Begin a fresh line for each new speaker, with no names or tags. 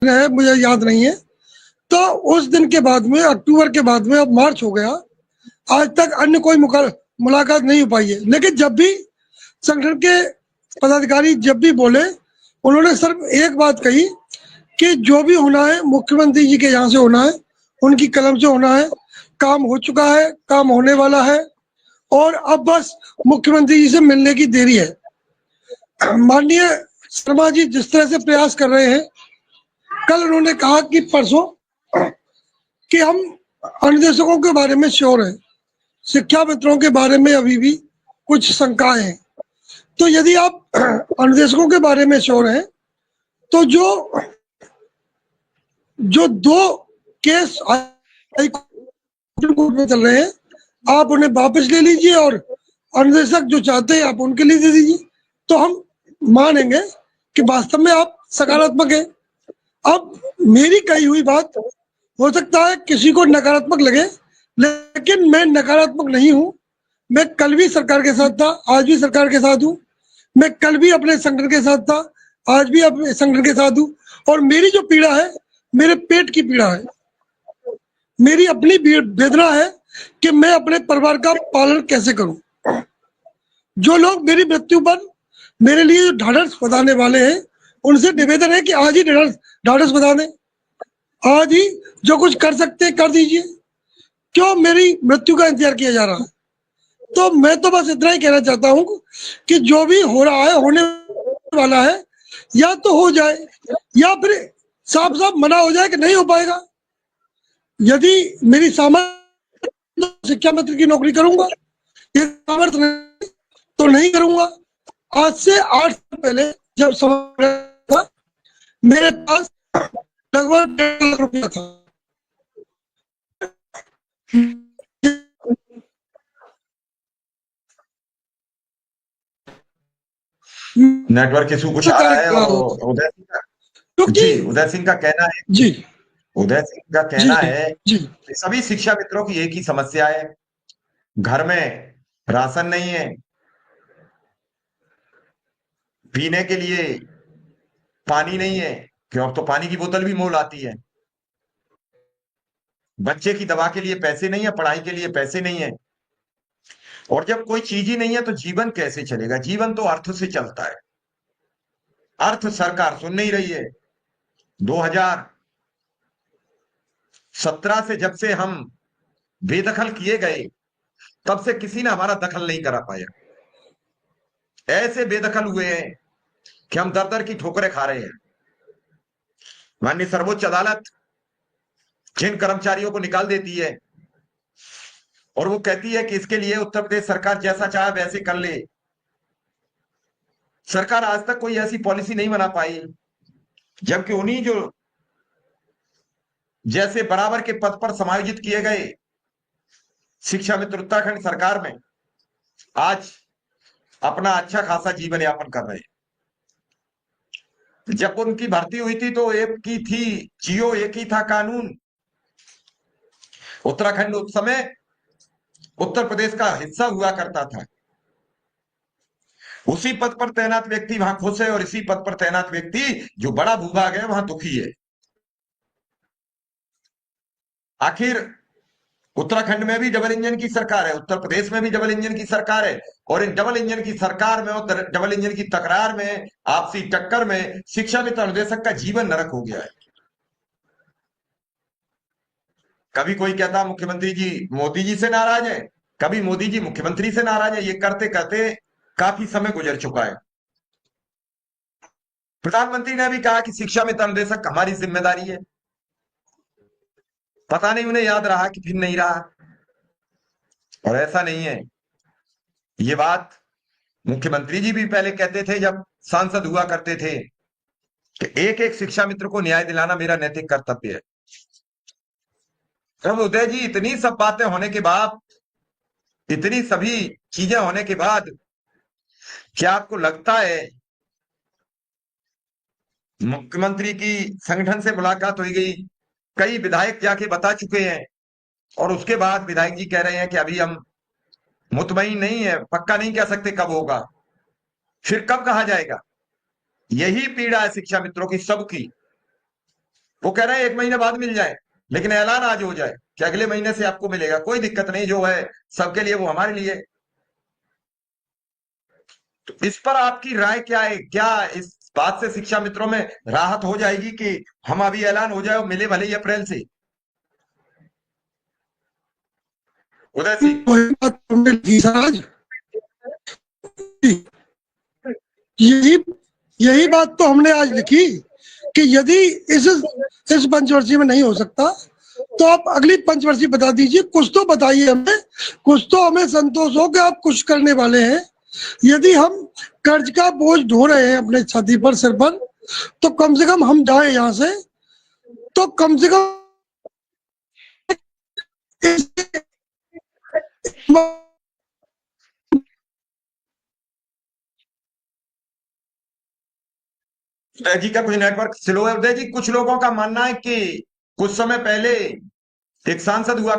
है, मुझे याद नहीं है। तो उस दिन के बाद में, अक्टूबर के बाद में, अब मार्च हो गया, आज तक अन्य कोई मुलाकात नहीं हो पाई है। लेकिन जब भी संगठन के पदाधिकारी जब भी बोले, उन्होंने सिर्फ एक बात कही कि जो भी होना है मुख्यमंत्री जी के यहाँ से होना है, उनकी कलम से होना है। काम हो चुका है, काम होने वाला है, और अब बस मुख्यमंत्री जी से मिलने की देरी है। माननीय शर्मा जी जिस तरह से प्रयास कर रहे हैं, कल उन्होंने कहा कि परसों कि हम अनुदेशकों के बारे में श्योर हैं, शिक्षा मित्रों के बारे में अभी भी कुछ शंकाएं हैं। तो यदि आप अनुदेशकों के बारे में श्योर हैं, तो जो दो केस हाई कोर्ट में चल रहे हैं, आप उन्हें वापस ले लीजिए और अनुदेशक जो चाहते हैं आप उनके लिए दे दीजिए, तो हम मानेंगे कि वास्तव में आप सकारात्मक हैं। अब मेरी कही हुई बात हो सकता है किसी को नकारात्मक लगे, लेकिन मैं नकारात्मक नहीं हूं। मैं कल भी सरकार के साथ था, आज भी सरकार के साथ हूं। मैं कल भी अपने संगठन के साथ था, आज भी अपने संगठन के साथ हूं। और मेरी जो पीड़ा है, मेरे पेट की पीड़ा है, मेरी अपनी वेदना है कि मैं अपने परिवार का पालन कैसे करूं। जो लोग मेरी मृत्यु पर मेरे लिए ढाढ़स बंधाने वाले हैं, उनसे निवेदन है कि आज ही ढाढ़स बंधा दें, आज ही जो कुछ कर सकते हैं कर दीजिए। क्यों मेरी मृत्यु का इंतजार किया जा रहा है? तो मैं तो बस इतना ही कहना चाहता हूं कि जो भी हो रहा है, होने वाला है, या तो हो जाए या फिर साफ साफ मना हो जाए कि नहीं हो पाएगा। यदि मेरी सामर्थ्य शिक्षा मित्र की नौकरी करूंगा, ये सामर्थ्य नहीं तो नहीं करूंगा। आज से 8 साल पहले जब समय था, मेरे पास लगभग 1.5 लाख रुपया था।
नेटवर्क इशू कुछ आ रहा है। और उदय सिंह का जी, उदय सिंह का कहना है
जी
उदय सिंह का कहना
जी
है
जी
कि सभी शिक्षा मित्रों की एक ही समस्या है, घर में राशन नहीं है, पीने के लिए पानी नहीं है, क्यों अब तो पानी की बोतल भी मोल आती है, बच्चे की दवा के लिए पैसे नहीं है, पढ़ाई के लिए पैसे नहीं है। और जब कोई चीज ही नहीं है तो जीवन कैसे चलेगा? जीवन तो अर्थ से चलता है। अर्थ सरकार सुन नहीं रही है। 2017 से जब से हम बेदखल किए गए, तब से किसी ने हमारा दखल नहीं करा पाया। ऐसे बेदखल हुए हैं कि हम दर दर की ठोकरें खा रहे हैं। माननीय सर्वोच्च अदालत जिन कर्मचारियों को निकाल देती है और वो कहती है कि इसके लिए उत्तर प्रदेश सरकार जैसा चाहे वैसे कर ले, सरकार आज तक कोई ऐसी पॉलिसी नहीं बना पाई। जबकि उन्हीं जो जैसे बराबर के पद पर समायोजित किए गए शिक्षा मित्र उत्तराखंड सरकार में आज अपना अच्छा खासा जीवन यापन कर रहे हैं। जब उनकी भर्ती हुई थी तो एक की थी जियो, एक ही था कानून। उत्तराखंड उस समय उत्तर प्रदेश का हिस्सा हुआ करता था। उसी पद पर तैनात व्यक्ति वहां खुश है और इसी पद पर तैनात व्यक्ति जो बड़ा भूभाग है वहां दुखी है। आखिर उत्तराखंड में भी डबल इंजन की सरकार है, उत्तर प्रदेश में भी डबल इंजन की सरकार है, और इन डबल इंजन की सरकार में और डबल इंजन की तकरार में, आपसी टक्कर में शिक्षा मित्र अनुदेशक का जीवन नरक हो गया है। कभी कोई कहता मुख्यमंत्री जी मोदी जी से नाराज है, कभी मोदी जी मुख्यमंत्री से नाराज है। ये करते करते काफी समय गुजर चुका है। प्रधानमंत्री ने भी कहा कि शिक्षा मित्र अनुदेशक हमारी जिम्मेदारी है। पता नहीं उन्हें याद रहा कि फिर नहीं रहा। और ऐसा नहीं है, ये बात मुख्यमंत्री जी भी पहले कहते थे जब सांसद हुआ करते थे कि एक एक शिक्षा मित्र को न्याय दिलाना मेरा नैतिक कर्तव्य है। अब उदय जी, इतनी सब बातें होने के बाद, इतनी सभी चीजें होने के बाद, क्या आपको लगता है मुख्यमंत्री की संगठन से मुलाकात हुई गई, कई विधायक जाके बता चुके हैं, और उसके बाद विधायक जी कह रहे हैं कि अभी हम मुतमईन नहीं है, पक्का नहीं कह सकते कब होगा, फिर कब कहा जाएगा? यही पीड़ा है शिक्षा मित्रों की सबकी। वो कह रहे हैं 1 महीने बाद मिल जाए, लेकिन ऐलान आज हो जाए कि अगले महीने से आपको मिलेगा, कोई दिक्कत नहीं, जो है सबके लिए वो हमारे लिए। तो इस पर आपकी राय क्या है? क्या इस बात से शिक्षा मित्रों में राहत हो जाएगी कि हम अभी ऐलान हो जाए और मिले भले ही अप्रैल से? उदय सिंह।
वही बात हमने लिखी सर आज। यही यही बात तो हमने आज लिखी कि यदि इस पंचवर्षीय में नहीं हो सकता तो आप अगली पंचवर्षीय बता दीजिए, कुछ तो बताइए हमें, कुछ तो हमें संतोष हो कि आप कुछ करने वाले हैं। यदि हम कर्ज का बोझ ढो रहे हैं अपने छाती पर, सिर पर, तो कम से कम हम जाए यहाँ से, तो कम से कम
उदय जी का कुछ नेटवर्क स्लो है। उदय जी, कुछ लोगों का मानना है कि कुछ समय पहले एक सांसद हुआ